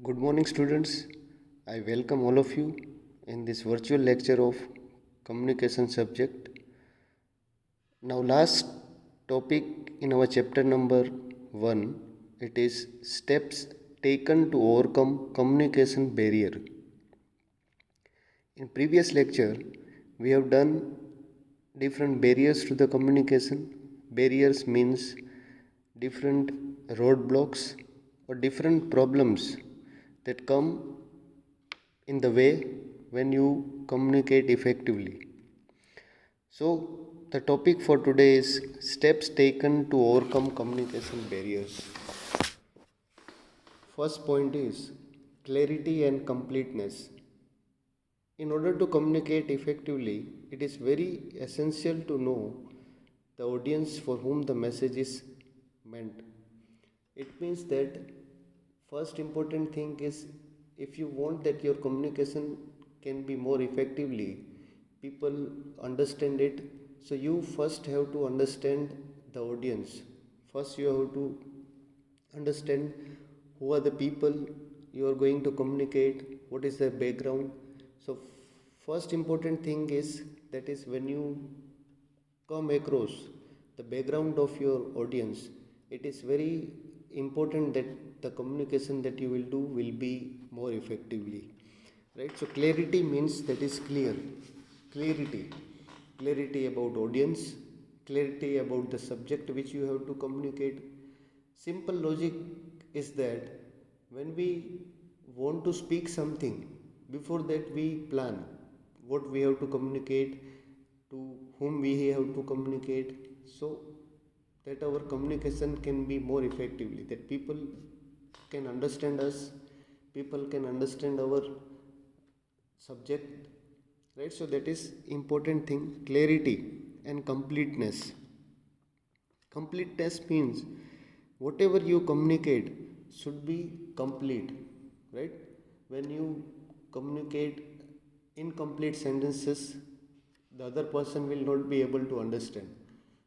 Good morning, students. I welcome all of you in this virtual lecture of communication subject. Now, last topic in our chapter number 1, it is steps taken to overcome communication barrier. In previous lecture, we have done different barriers to the communication. Barriers means different roadblocks or different problems that come in the way when you communicate effectively. So, the topic for today is steps taken to overcome communication barriers. First point is clarity and completeness. In order to communicate effectively, it is very essential to know the audience for whom the message is meant. It means that first important thing is if you want that your communication can be more effectively, people understand it. So you first have to understand the audience. First you have to understand who are the people you are going to communicate, what is their background. So first important thing is that is when you come across the background of your audience, it is very important that the communication that you will do will be more effectively, right? So clarity means that is clear. Clarity about audience, clarity about the subject which you have to communicate. Simple logic is that when we want to speak something, before that we plan what we have to communicate, to whom we have to communicate, so that our communication can be more effectively, that people can understand us, people can understand our subject, right? So that is important thing, clarity and completeness. Completeness means whatever you communicate should be complete, right? When you communicate incomplete sentences, the other person will not be able to understand.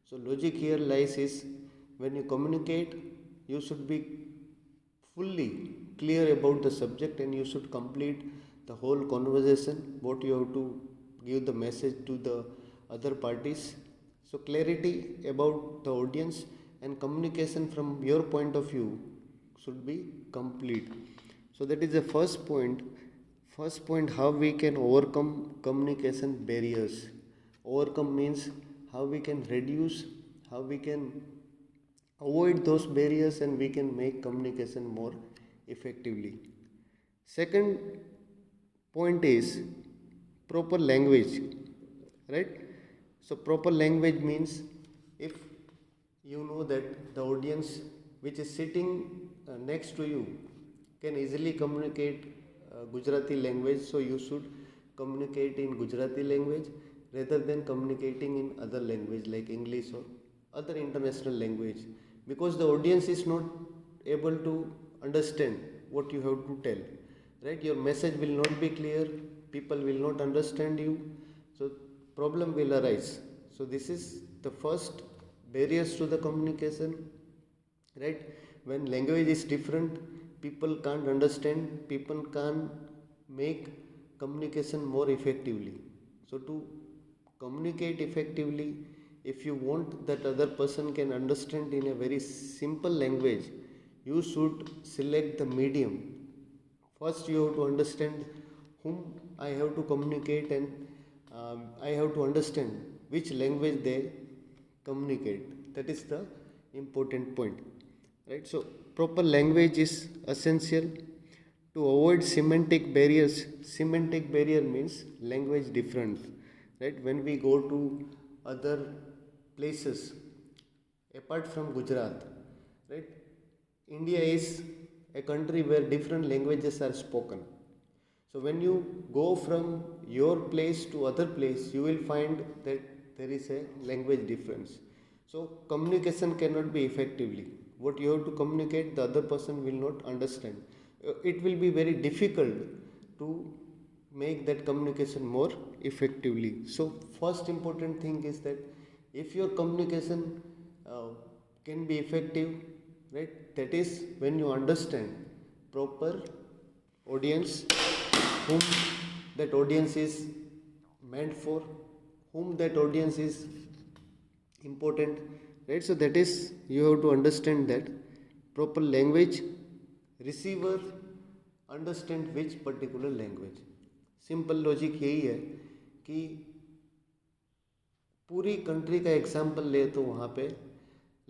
So logic here lies is when you communicate, you should be fully clear about the subject and you should complete the whole conversation, what you have to give the message to the other parties. So clarity about the audience and communication from your point of view should be complete. So that is the first point. First point, how we can overcome communication barriers. Overcome means how we can reduce, how we can avoid those barriers and we can make communication more effectively. Second point is proper language, right? So proper language means if you know that the audience which is sitting next to you can easily communicate Gujarati language, so you should communicate in Gujarati language rather than communicating in other language like English or other international language, because the audience is not able to understand what you have to tell, right? Your message will not be clear, people will not understand you, so problem will arise. So this is the first barriers to the communication, right? When language is different, people can't understand, people can't make communication more effectively. So to communicate effectively, if you want that other person can understand in a very simple language, you should select the medium. First you have to understand whom I have to communicate, and I have to understand which language they communicate. That is the important point, right? So proper language is essential to avoid semantic barriers. Semantic barrier means language difference, right? When we go to other places apart from Gujarat, right? India is a country where different languages are spoken. So when you go from your place to other place, you will find that there is a language difference. So communication cannot be effectively. What you have to communicate, the other person will not understand. It will be very difficult to make that communication more effectively. So first important thing is that if your communication uh, can be effective, right? That is when you understand proper audience, whom that audience is meant for, whom that audience is important, right? So that is, you have to understand that proper language, receiver understand which particular language. Simple logic यही है कि पूरी country का example ले तो वहाँ पे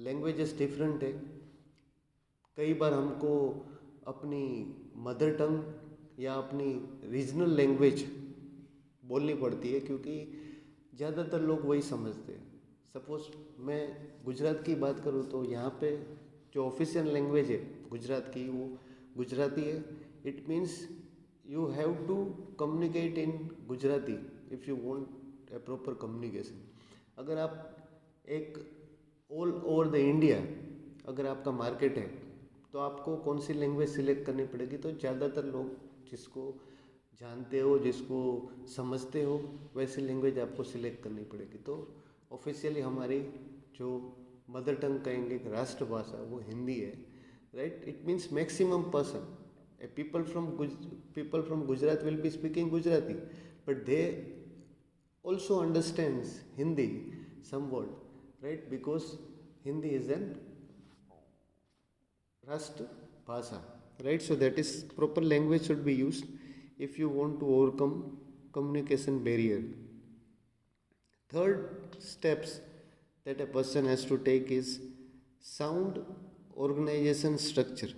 languages different है। कई बार हमको अपनी मदर टंग या अपनी रीजनल लैंग्वेज बोलनी पड़ती है, क्योंकि ज़्यादातर लोग वही समझते हैं। सपोज़ मैं गुजरात की बात करूँ तो यहाँ पे जो ऑफिशियल लैंग्वेज है गुजरात की वो गुजराती है। It means you have to communicate in Gujarati if you want a proper communication. अगर आप एक ऑल ओवर द इंडिया अगर आपका मार्केट है तो आपको कौन सी लैंग्वेज सिलेक्ट करनी पड़ेगी? तो ज़्यादातर लोग जिसको जानते हो, जिसको समझते हो, वैसी लैंग्वेज आपको सिलेक्ट करनी पड़ेगी। तो ऑफिशियली हमारी जो मदर टंग कहेंगे राष्ट्रभाषा वो हिंदी है, right? It means maximum person people from Gujarat will be speaking Gujarati, but they also understands Hindi somewhat, right? Because Hindi is an Rashtra Bhasha, right? So that is, proper language should be used if you want to overcome communication barrier. Third steps that a person has to take is sound organization structure.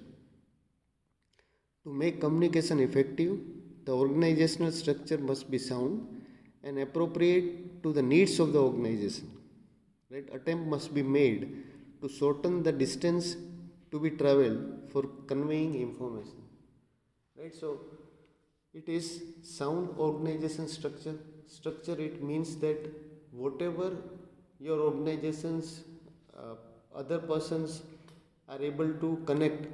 To make communication effective, the organizational structure must be sound and appropriate to the needs of the organization. Right? Attempt must be made to shorten the distance to be traveled for conveying information. Right? So it is sound organization structure. Structure, it means that whatever your organization's other persons are able to connect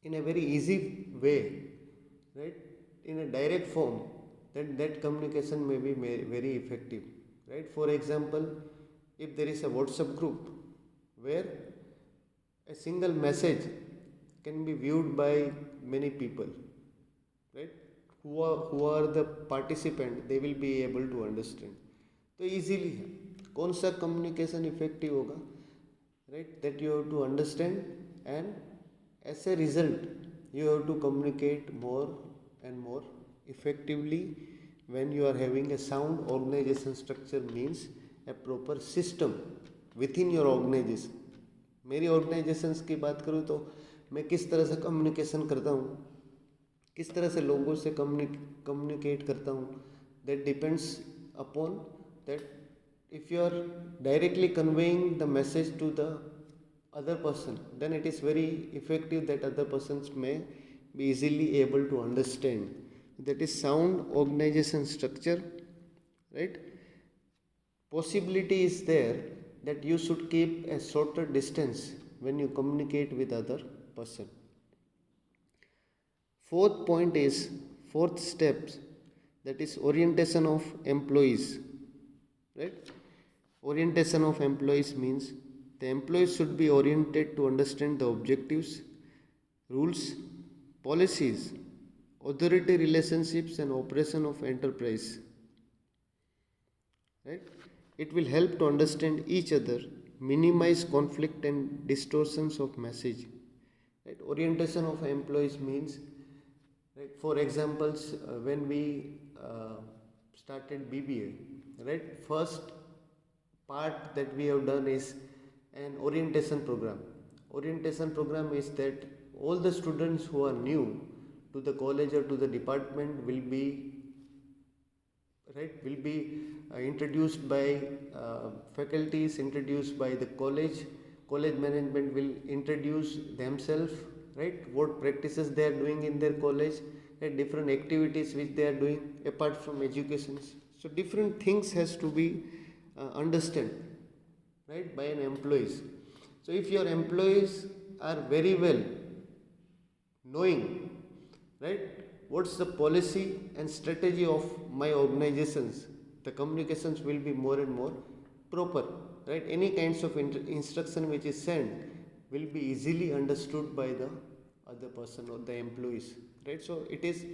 in a very easy way, right, in a direct form, that communication may be very effective, right? For example, if there is a WhatsApp group where a single message can be viewed by many people, right, who are the participant, they will be able to understand. तो easily है कौन सा communication effective होगा, right? That you have to understand, and as a result you have to communicate more and more effectively when you are having a sound organization structure, means a proper system within your organization. मेरी organisations की बात करूँ तो मैं किस तरह से communication करता हूँ, किस तरह से लोगों से कम्युनिकेट करता हूँ, that depends upon that. If you are directly conveying the message to the other person, then it is very effective, that other persons may be easily able to understand. That is sound organization structure, right? Possibility is there that you should keep a shorter distance when you communicate with other person. Fourth step, that is orientation of employees, right? Orientation of employees means the employees should be oriented to understand the objectives, rules, policies, authority relationships and operation of enterprise. Right? It will help to understand each other, minimize conflict and distortions of message. Right? Orientation of employees means, right, for examples, when we started BBA, right, first part that we have done is an orientation program. Orientation program is that all the students who are new to the college or to the department will be introduced by faculties, introduced by the college management will introduce themselves, right, what practices they are doing in their college, right, different activities which they are doing apart from education. So different things has to be understood, right, by an employees. So if your employees are very well knowing, right, what's the policy and strategy of my organizations, the communications will be more and more proper, right? Any kinds of instruction which is sent will be easily understood by the other person or the employees, right? So it is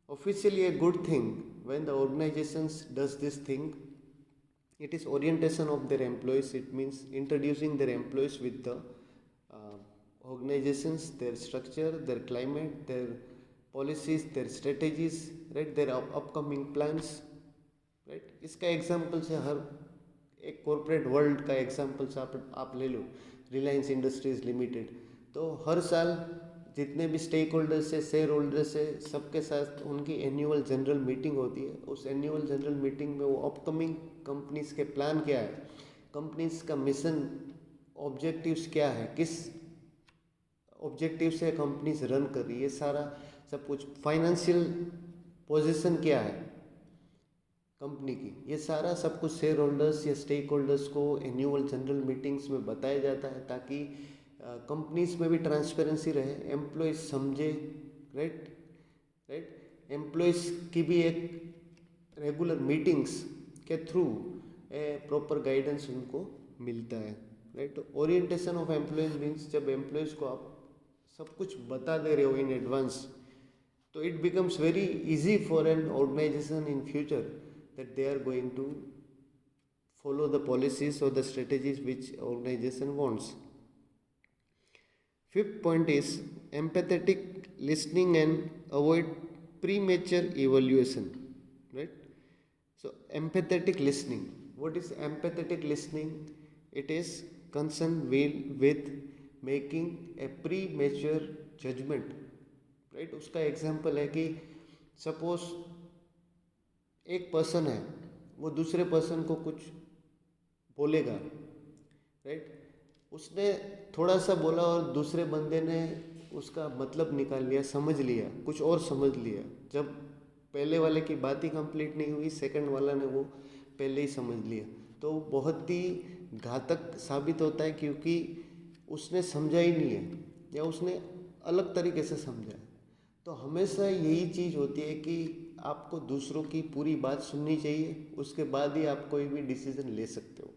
officially a good thing when the organizations does this thing. It is orientation of their employees. It means introducing their employees with the uh, organizations, their structure, their climate, their policies, their strategies, right? Their upcoming plans, right इसका examples है हर एक corporate world का examples आप ले लो Reliance industries limited तो हर साल जितने भी स्टेक होल्डर्स है शेयर होल्डर्स है सबके साथ उनकी एनुअल जनरल मीटिंग होती है उस एनुअल जनरल मीटिंग में वो अपकमिंग कंपनीज के प्लान क्या है कंपनीज का मिशन ऑब्जेक्टिव्स क्या है किस ऑब्जेक्टिव से कंपनीज रन कर रही है सारा सब कुछ फाइनेंशियल पोजीशन क्या है कंपनी की ये सारा सब कुछ शेयर होल्डर्स या स्टेक होल्डर्स को एनुअल जनरल मीटिंग्स में बताया जाता है ताकि कंपनीज में भी ट्रांसपेरेंसी रहे एम्प्लॉयज समझे राइट एम्प्लॉयज की भी एक रेगुलर मीटिंग्स के थ्रू प्रॉपर गाइडेंस उनको मिलता है राइट तो ओरिएंटेशन ऑफ एम्प्लॉयज मीन्स जब एम्प्लॉयज को आप सब कुछ बता दे रहे हो इन एडवांस तो it becomes very easy for an organisation in future that they are going to follow the policies or the strategies which organization wants. Fifth point is empathetic listening and avoid premature evaluation, right? So empathetic listening, what is empathetic listening? It is concerned with making a premature judgment, right? उसका example है कि suppose एक person है वो दूसरे person को कुछ बोलेगा राइट उसने थोड़ा सा बोला और दूसरे बंदे ने उसका मतलब निकाल लिया समझ लिया कुछ और समझ लिया जब पहले वाले की बात ही कंप्लीट नहीं हुई सेकंड वाला ने वो पहले ही समझ लिया तो बहुत ही घातक साबित होता है क्योंकि उसने समझा ही नहीं है या उसने अलग तरीके से समझा है तो हमेशा यही चीज़ होती है कि आपको दूसरों की पूरी बात सुननी चाहिए उसके बाद ही आप कोई भी डिसीजन ले सकते हो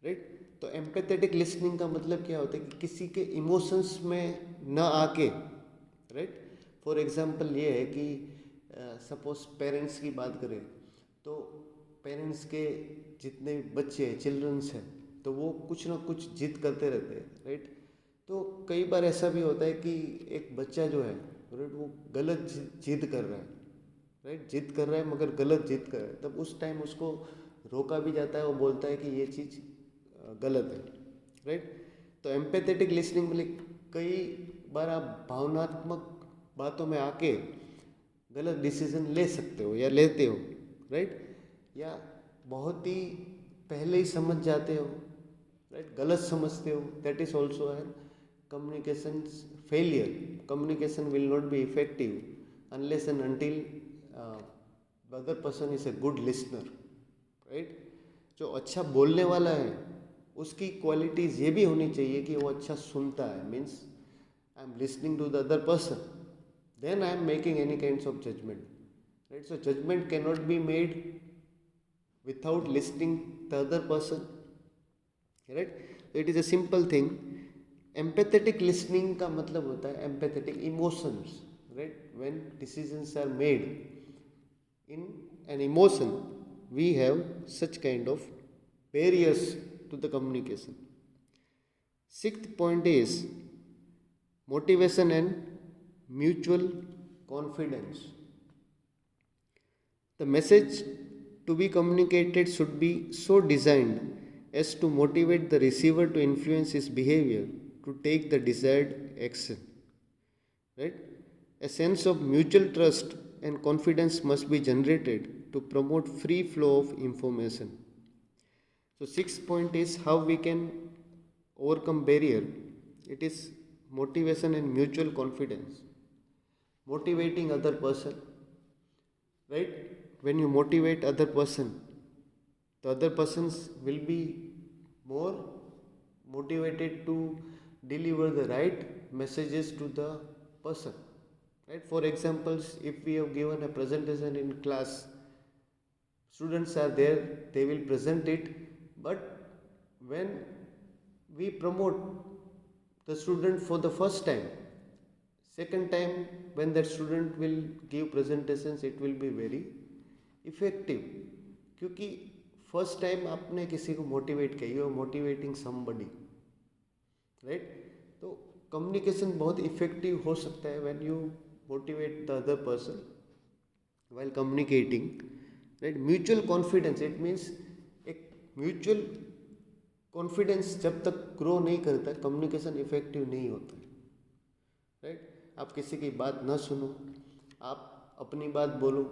राइट तो एम्पैथेटिक लिसनिंग का मतलब क्या होता है कि किसी के इमोशंस में ना आके राइट फॉर एग्जांपल ये है कि सपोज पेरेंट्स की बात करें तो पेरेंट्स के जितने बच्चे हैं चिल्ड्रंस हैं तो वो कुछ ना कुछ जिद करते रहते हैं राइट तो कई बार ऐसा भी होता है कि एक बच्चा जो है राइट वो गलत जिद कर रहा है राइट जिद कर रहा है मगर गलत जिद कर रहा है तब उस टाइम उसको रोका भी जाता है वो बोलता है कि ये चीज़ गलत है राइट तो एम्पैथेटिक लिसनिंग में कई बार आप भावनात्मक बातों में आके गलत डिसीजन ले सकते हो या लेते हो राइट या बहुत ही पहले ही समझ जाते हो राइट गलत समझते हो that is also an communication failure communication will not be effective unless and until the other person is a good listener right जो अच्छा बोलने वाला है उसकी क्वालिटीज़ ये भी होनी चाहिए कि वो अच्छा सुनता है means I am listening to the other person then I am making any kinds of judgement right so judgement can not be made without listening the other person right it is a simple thing empathetic listening का मतलब होता है empathetic emotions right when decisions are made in an emotion we have such kind of barriers to the communication sixth point is motivation and mutual confidence the message to be communicated should be so designed as to motivate the receiver to influence his behavior to take the desired action right a sense of mutual trust and confidence must be generated to promote free flow of information so sixth point is how we can overcome barrier it is motivation and mutual confidence motivating other person right when you motivate other person the other persons will be more motivated to deliver the right messages to the person right for examples if we have given a presentation in class students are there they will present it but when we promote the student for the first time Second time when that student will give presentations, it will be very effective, क्योंकि first time आपने किसी को motivate किया, you are motivating somebody, right. तो communication बहुत effective हो सकता है when you motivate the other person while communicating, right? Mutual confidence, it means एक म्यूचुअल कॉन्फिडेंस जब तक ग्रो नहीं करता कम्युनिकेशन इफेक्टिव नहीं होता है, राइट। आप किसी की बात ना सुनो, आप अपनी बात बोलो,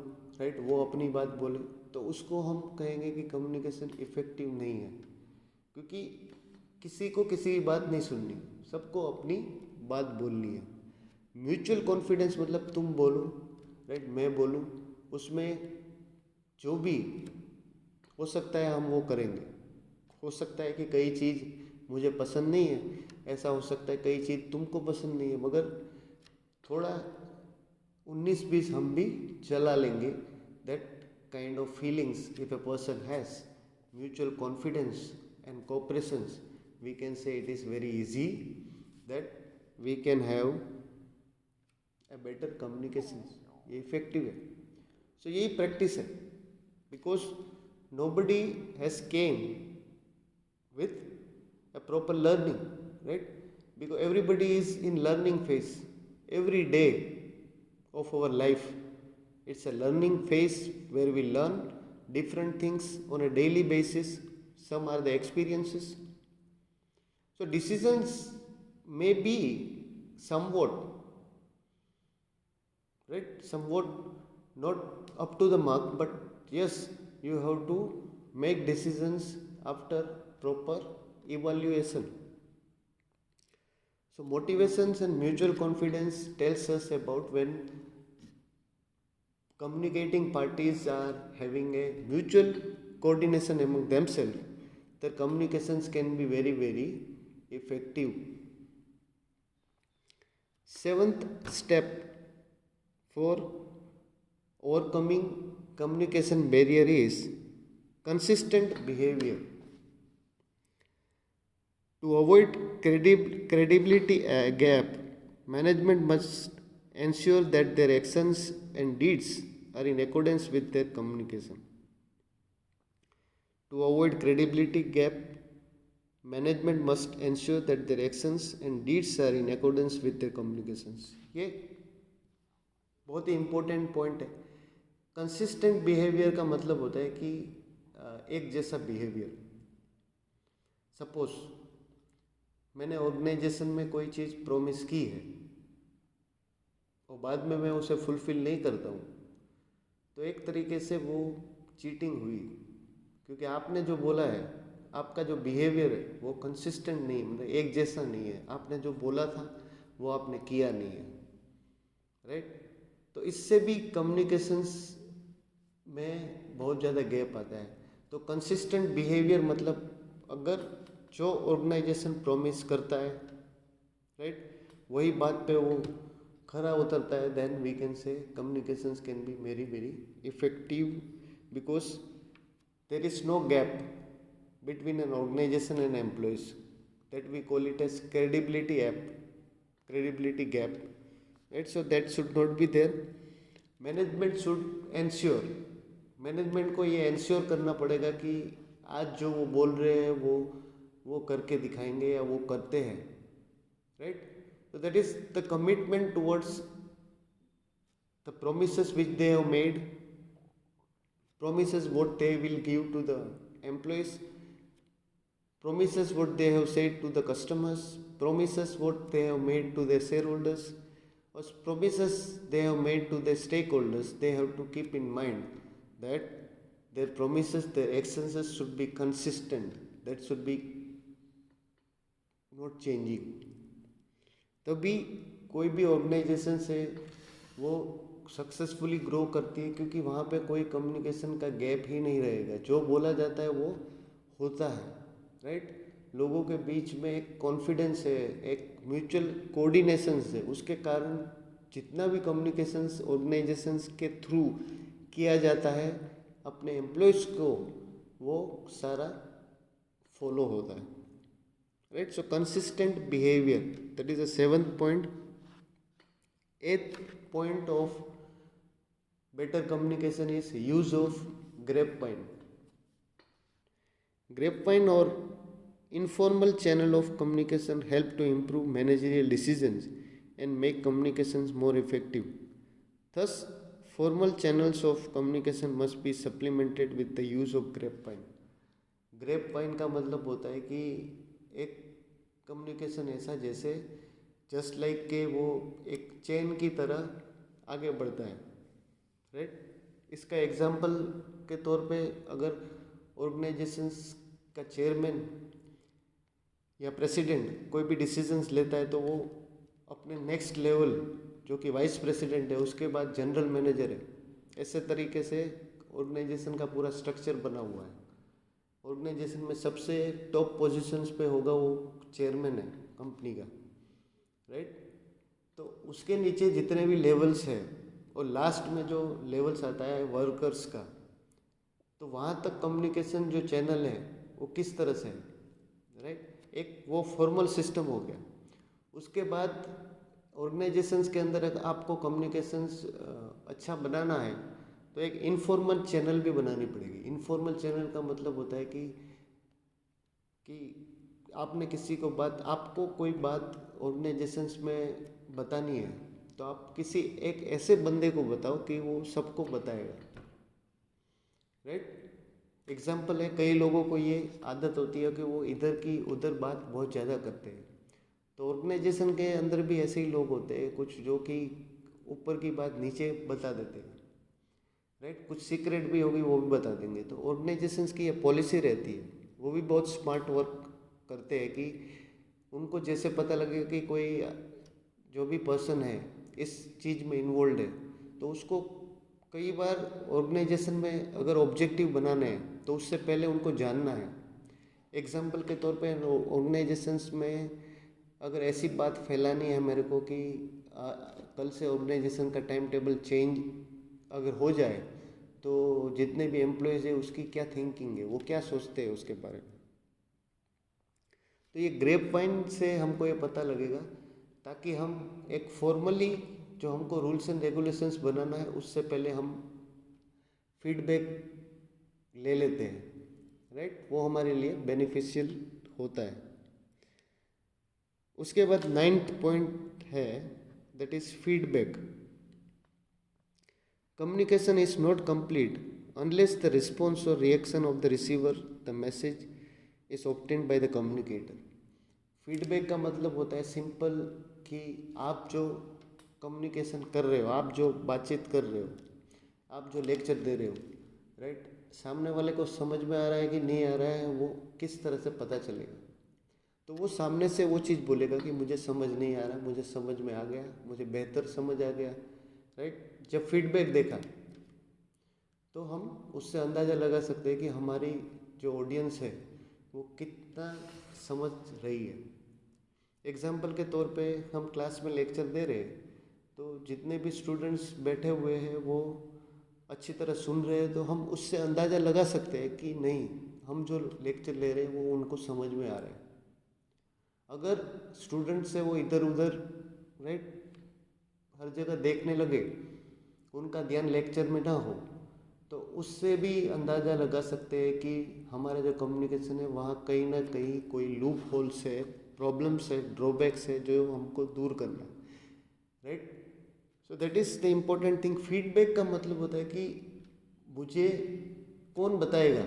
राइट, वो अपनी बात बोले, तो उसको हम कहेंगे कि कम्युनिकेशन इफेक्टिव नहीं है, क्योंकि किसी को किसी की बात नहीं सुननी, सबको अपनी बात बोलनी है। म्यूचुअल कॉन्फिडेंस मतलब तुम बोलो, राइट, मैं बोलूँ, उसमें जो भी हो सकता है हम वो करेंगे। हो सकता है कि कई चीज़ मुझे पसंद नहीं है, ऐसा हो सकता है कई चीज़ तुमको पसंद नहीं है, मगर थोड़ा 19-20 हम भी चला लेंगे। That kind of feelings if a person has mutual confidence and cooperations, we can say it is very easy that we can have a better communication. ये इफेक्टिव है। सो यही प्रैक्टिस है, because nobody has came with a proper learning, right? Because everybody is in learning phase every day of our life. It's a learning phase where we learn different things on a daily basis. Some are the experiences. So decisions may be somewhat, right, somewhat not up to the mark, but yes, you have to make decisions after proper evaluation. So motivations and mutual confidence tells us about when communicating parties are having a mutual coordination among themselves, their communications can be very, very effective. Seventh step for overcoming communication barrier is consistent behavior. To avoid credibility gap, management must ensure that their actions and deeds are in accordance with their communication. To avoid credibility gap, management must ensure that their actions and deeds are in accordance with their communications. ये बहुत ही important point है। Consistent behaviour का मतलब होता है कि एक जैसा बिहेवियर। सपोज मैंने ऑर्गेनाइजेशन में कोई चीज़ प्रॉमिस की है और बाद में मैं उसे फुलफ़िल नहीं करता हूँ, तो एक तरीके से वो चीटिंग हुई, क्योंकि आपने जो बोला है, आपका जो बिहेवियर है वो कंसिस्टेंट नहीं, मतलब एक जैसा नहीं है। आपने जो बोला था वो आपने किया नहीं है, राइट। तो इससे भी कम्युनिकेशंस में बहुत ज़्यादा गैप आता है। तो कंसिस्टेंट बिहेवियर मतलब अगर जो ऑर्गेनाइजेशन प्रॉमिस करता है, राइट, वही बात पे वो खरा उतरता है, then we can say communications can be very very effective, because there is no gap between an organization and employees, that we call it as credibility gap, right? So that should not be there. Management should ensure, management को ये ensure करना पड़ेगा कि आज जो वो बोल रहे हैं वो करके दिखाएंगे या वो करते हैं, right. So that is the commitment towards the promises which they have made, promises what they will give to the employees, promises what they have said to the customers, promises what they have made to their shareholders, or promises they have made to their stakeholders. They have to keep in mind that their promises, their actions should be consistent, that should be not changing. तभी कोई भी organisation से वो successfully grow करती है, क्योंकि वहाँ पे कोई कम्युनिकेशन का गैप ही नहीं रहेगा। जो बोला जाता है वो होता है, राइट। लोगों के बीच में एक कॉन्फिडेंस है, एक म्यूचुअल कोऑर्डिनेशन है, उसके कारण जितना भी कम्युनिकेशंस ऑर्गेनाइजेशंस के थ्रू किया जाता है अपने एम्प्लॉयज़ को, वो सारा फॉलो होता है, right. So consistent behaviour, that is the 7th point. Eighth point of better communication is use of grapevine. Grapevine or informal channel of communication help to improve managerial decisions and make communications more effective. Thus, formal channels of communication must be supplemented with the use of grapevine. Grape का मतलब होता है कि एक communication ऐसा जैसे just like के वो एक चेन की तरह आगे बढ़ता है, राइट। इसका एग्जांपल के तौर पे अगर ऑर्गेनाइजेशंस का चेयरमैन या प्रेसिडेंट कोई भी डिसीजंस लेता है तो वो अपने नेक्स्ट लेवल जो कि वाइस प्रेसिडेंट है उसके बाद जनरल मैनेजर है, ऐसे तरीके से ऑर्गेनाइजेशन का पूरा स्ट्रक्चर बना हुआ है। ऑर्गेनाइजेशन में सबसे टॉप पोजीशंस पे होगा वो चेयरमैन है कंपनी का, राइट। तो उसके नीचे जितने भी लेवल्स हैं और लास्ट में जो लेवल्स आता है वर्कर्स का, तो वहाँ तक कम्युनिकेशन जो चैनल है वो किस तरह से है, राइट। एक वो फॉर्मल सिस्टम हो गया। उसके बाद ऑर्गेनाइजेशंस के अंदर अगर आपको कम्युनिकेशंस अच्छा बनाना है तो एक इनफॉर्मल चैनल भी बनानी पड़ेगी। इनफॉर्मल चैनल का मतलब होता है कि आपने किसी को आपको कोई बात ऑर्गेनाइजेशंस में बतानी है तो आप किसी एक ऐसे बंदे को बताओ कि वो सबको बताएगा, राइट। एग्जाम्पल है, कई लोगों को ये आदत होती है कि वो इधर की उधर बात बहुत ज़्यादा करते हैं। तो ऑर्गेनाइजेशन के अंदर भी ऐसे ही लोग होते हैं कुछ जो कि ऊपर की बात नीचे बता देते हैं, राइट। कुछ सीक्रेट भी होगी वो भी बता देंगे। तो ऑर्गेनाइजेशंस की ये पॉलिसी रहती है, वो भी बहुत स्मार्ट वर्क करते हैं कि उनको जैसे पता लगे कि कोई जो भी पर्सन है इस चीज़ में इन्वॉल्व है तो उसको कई बार ऑर्गेनाइजेशन में अगर ऑब्जेक्टिव बनाने हैं तो उससे पहले उनको जानना है। एग्जाम्पल के तौर पे ऑर्गेनाइजेशंस में अगर ऐसी बात फैलानी है मेरे को कि कल से ऑर्गेनाइजेशन का टाइम टेबल चेंज अगर हो जाए तो जितने भी एम्प्लॉयज़ है उसकी क्या थिंकिंग है, वो क्या सोचते हैं उसके बारे में। तो ये ग्रेप वाइन से हमको ये पता लगेगा ताकि हम एक फॉर्मली जो हमको रूल्स एंड रेगुलेशंस बनाना है उससे पहले हम फीडबैक ले लेते हैं, राइट। वो हमारे लिए बेनिफिशियल होता है। उसके बाद 9th पॉइंट है that is feedback. Communication is not complete unless the response और reaction of the receiver the message is obtained by the communicator. Feedback का मतलब होता है सिंपल कि आप जो कम्युनिकेशन कर रहे हो, आप जो बातचीत कर रहे हो, आप जो लेक्चर दे रहे हो, राइट, सामने वाले को समझ में आ रहा है कि नहीं आ रहा है, वो किस तरह से पता चलेगा। तो वो सामने से वो चीज़ बोलेगा कि मुझे समझ नहीं आ रहा, मुझे समझ में आ गया, मुझे बेहतर समझ आ गया, राइट। जब फीडबैक देखा तो हम उससे अंदाज़ा लगा सकते हैं कि हमारी जो ऑडियंस है वो कितना समझ रही है। एग्जाम्पल के तौर पे हम क्लास में लेक्चर दे रहे हैं तो जितने भी स्टूडेंट्स बैठे हुए हैं वो अच्छी तरह सुन रहे हैं, तो हम उससे अंदाज़ा लगा सकते हैं कि नहीं, हम जो लेक्चर ले रहे हैं वो उनको समझ में आ रहा है। अगर स्टूडेंट से वो इधर उधर, राइट, हर जगह देखने लगे, उनका ध्यान लेक्चर में ना हो, तो उससे भी अंदाज़ा लगा सकते हैं कि हमारा जो कम्युनिकेशन है वहाँ कहीं ना कहीं कोई लूप होल्स है, प्रॉब्लम्स है, ड्रॉबैक्स है जो हमको दूर करना है, right. So that is the important thing. Feedback का मतलब होता है कि मुझे कौन बताएगा,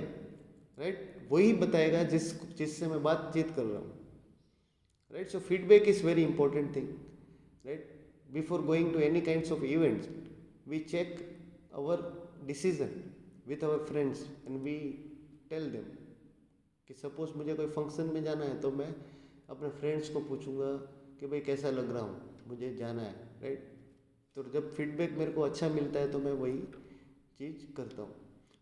राइट, वही बताएगा जिससे मैं बातचीत कर रहा हूँ, right. So feedback is very important thing, right. Before going to any kinds of events we check our decision with our friends and we tell them कि सपोज मुझे कोई फंक्शन में जाना है तो मैं अपने फ्रेंड्स को पूछूंगा कि भाई कैसा लग रहा हूँ, मुझे जाना है, राइट। तो जब फीडबैक मेरे को अच्छा मिलता है तो मैं वही चीज़ करता हूँ।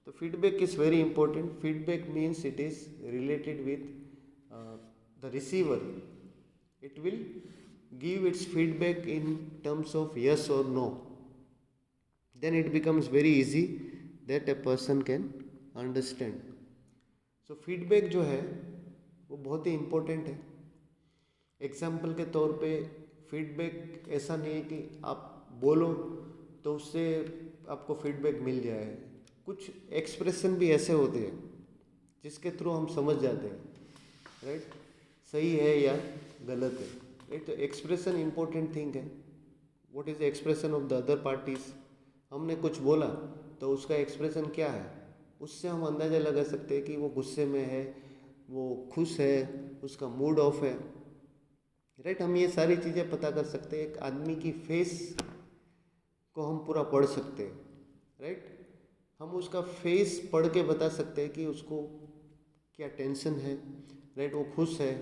तो feedback is very important. Feedback means it is related with the receiver. It will give its feedback in terms of yes or no, then it becomes very easy that a person can understand. So feedback जो है वो बहुत ही important है। Example के तौर पे feedback ऐसा नहीं है कि आप बोलो तो उससे आपको फीडबैक मिल जाए। कुछ एक्सप्रेशन भी ऐसे होते हैं जिसके थ्रू हम समझ जाते हैं, राइट, सही है या गलत है, राइट। तो एक्सप्रेशन इम्पोर्टेंट थिंग है। What is the expression of the other parties. हमने कुछ बोला तो उसका एक्सप्रेशन क्या है, उससे हम अंदाज़ा लगा सकते हैं कि वो गुस्से में है, वो खुश है, उसका मूड ऑफ है, राइट। हम ये सारी चीज़ें पता कर सकते हैं। एक आदमी की फेस को हम पूरा पढ़ सकते हैं, राइट। हम उसका फेस पढ़ के बता सकते हैं कि उसको क्या टेंशन है, राइट, वो खुश है,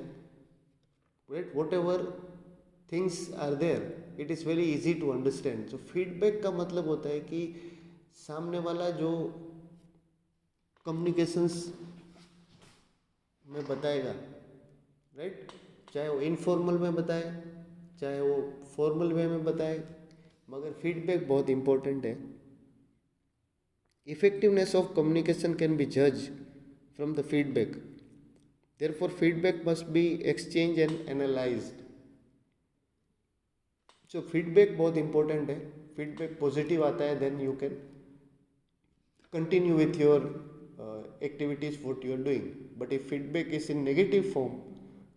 right. Whatever things are there, it is very easy to understand. So feedback का मतलब होता है कि सामने वाला जो कम्युनिकेशंस में बताएगा, राइट, चाहे वो इनफॉर्मल में बताए चाहे वो फॉर्मल वे में बताए, मगर फीडबैक बहुत इंपॉर्टेंट है। Effectiveness of communication can be जज from the feedback, therefore feedback must be exchange and analysed. So feedback बहुत इंपॉर्टेंट है। फीडबैक पॉजिटिव आता है, then you can continue with your activities what you are doing. But if feedback is in negative form,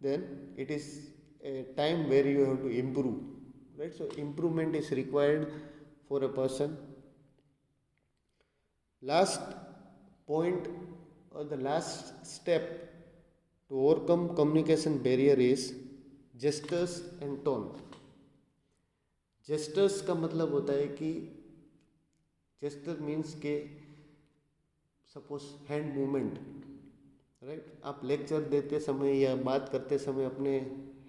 then it is a time where you have to improve, right. So improvement is required for a person. Last point, or the last step to overcome communication barrier is gestures and tone. gestures का मतलब होता है कि gesture means के suppose hand movement, right. आप lecture देते समय या बात करते समय अपने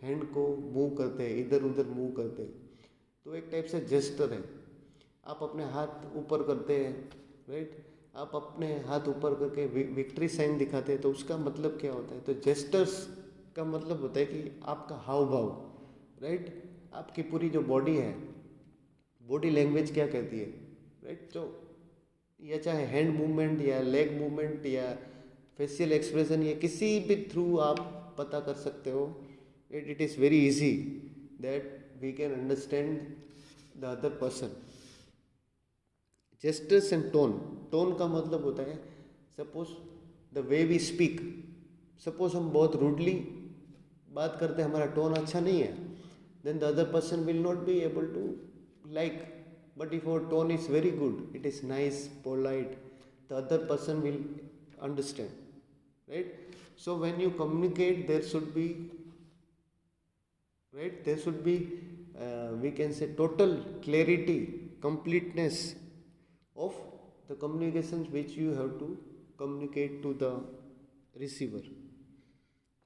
हैंड को मूव करते हैं, इधर उधर मूव करते हैं, तो एक टाइप से जेस्टर है। आप अपने हाथ ऊपर करते हैं, राइट, आप अपने हाथ ऊपर करके विक्ट्री साइन दिखाते हैं, तो उसका मतलब क्या होता है। तो जेस्टर्स का मतलब होता है कि आपका हाव भाव, राइट, आपकी पूरी जो बॉडी है, बॉडी लैंग्वेज क्या कहती है, राइट। तो या चाहे हैंड मूवमेंट या लेग मूवमेंट या फेशियल एक्सप्रेशन, या किसी भी थ्रू आप पता कर सकते हो। It is very easy that we can understand the other person. Gestures and tone, tone का मतलब होता है suppose the way we speak. Suppose हम बहुत रूडली बात करते हैं, हमारा टोन अच्छा नहीं है, then the other person will not be able to like. But if our tone is very good, it is nice, polite, the other person will understand, right? So when you communicate, there should be, right, there should be, we can say, total clarity, completeness of the communications which you have to communicate to the receiver,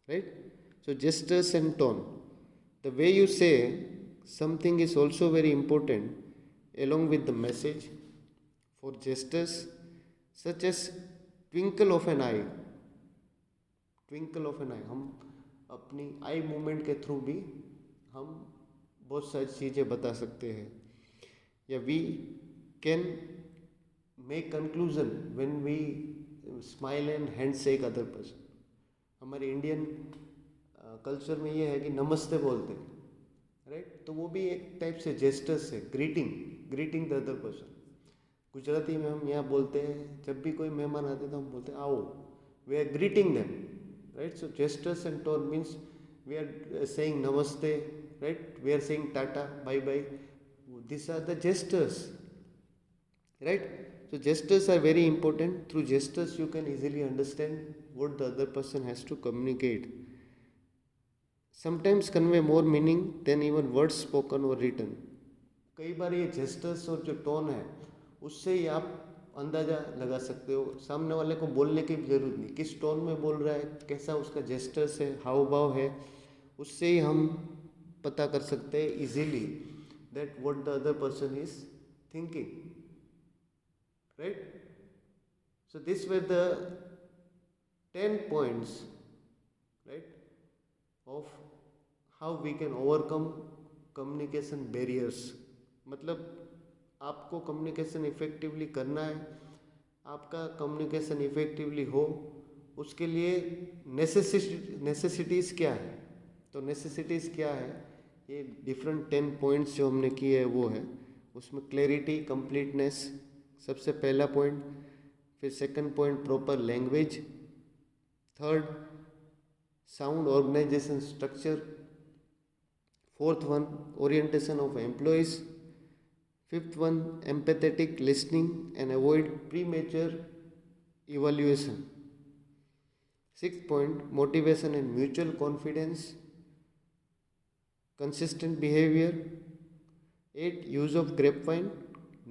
right? So gestures and tone, the way you say something is also very important along with the message. For gestures such as twinkle of an eye, हम अपनी eye movement के through भी हम बहुत सारी चीज़ें बता सकते हैं. या we can make conclusion when we smile and hand shake other person. हमारे इंडियन कल्चर में ये है कि नमस्ते बोलते हैं, राइट. तो वो भी एक टाइप से जेस्टर्स है, greeting the other person. Gujarati में हम यहाँ बोलते हैं, जब भी कोई मेहमान आते हैं तो हम बोलते हैं आओ, we are greeting them, right. So gestures and tone means we are saying namaste, right, we are saying tata, bye bye. This are the gestures, right. So gestures are very important. Through gestures you can easily understand what the other person has to communicate. Sometimes convey more meaning than even words spoken or written. कई बार ये gestures और जो tone है उससे ही आप अंदाज़ा लगा सकते हो. सामने वाले को बोलने की भी ज़रूरत नहीं, किस टोन में बोल रहा है, कैसा उसका जेस्टर्स है, हाव भाव है, उससे ही हम पता कर सकते हैं easily that what the other person is thinking, right. So these were the 10 points, right, of how we can overcome communication barriers. मतलब आपको कम्युनिकेशन इफेक्टिवली करना है, आपका कम्युनिकेशन इफेक्टिवली हो, उसके लिए नेसेसिटीज़ क्या है. तो नेसेसिटीज़ क्या है, ये डिफरेंट 10 पॉइंट्स जो हमने किए हैं वो है. उसमें क्लैरिटी, कंप्लीटनेस सबसे पहला पॉइंट, फिर second point proper language, third sound organization structure, fourth one orientation of employees, fifth one empathetic listening and avoid premature evaluation, sixth point motivation and mutual confidence, consistent behavior, 8 use of grapevine,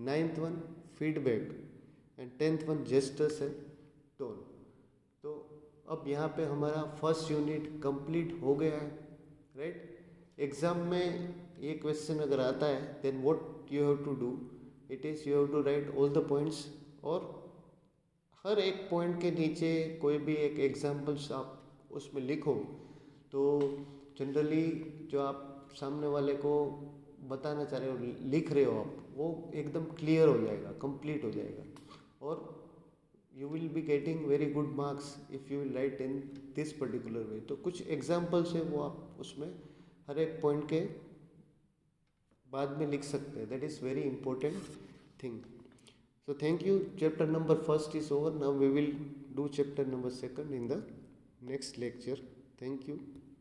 9th one feedback and 10th one gestures and tone. तो अब यहाँ पे हमारा first unit complete हो गया है, right. Exam में ये क्वेश्चन अगर आता है then what you have to do, it is you have to write all the points, और हर एक पॉइंट के नीचे कोई भी एक एग्जाम्पल्स आप उसमें लिखो, तो जनरली जो आप सामने वाले को बताना चाह रहे हो, लिख रहे हो आप, वो एकदम क्लियर हो जाएगा, कंप्लीट हो जाएगा, और you will be getting very good marks if you will write in this particular way. तो कुछ एग्जाम्पल्स है वो आप उसमें हर एक पॉइंट के बाद में लिख सकते हैं, that is very important thing. So thank you. Chapter number first is over. Now we will do chapter number second in the next lecture. Thank you.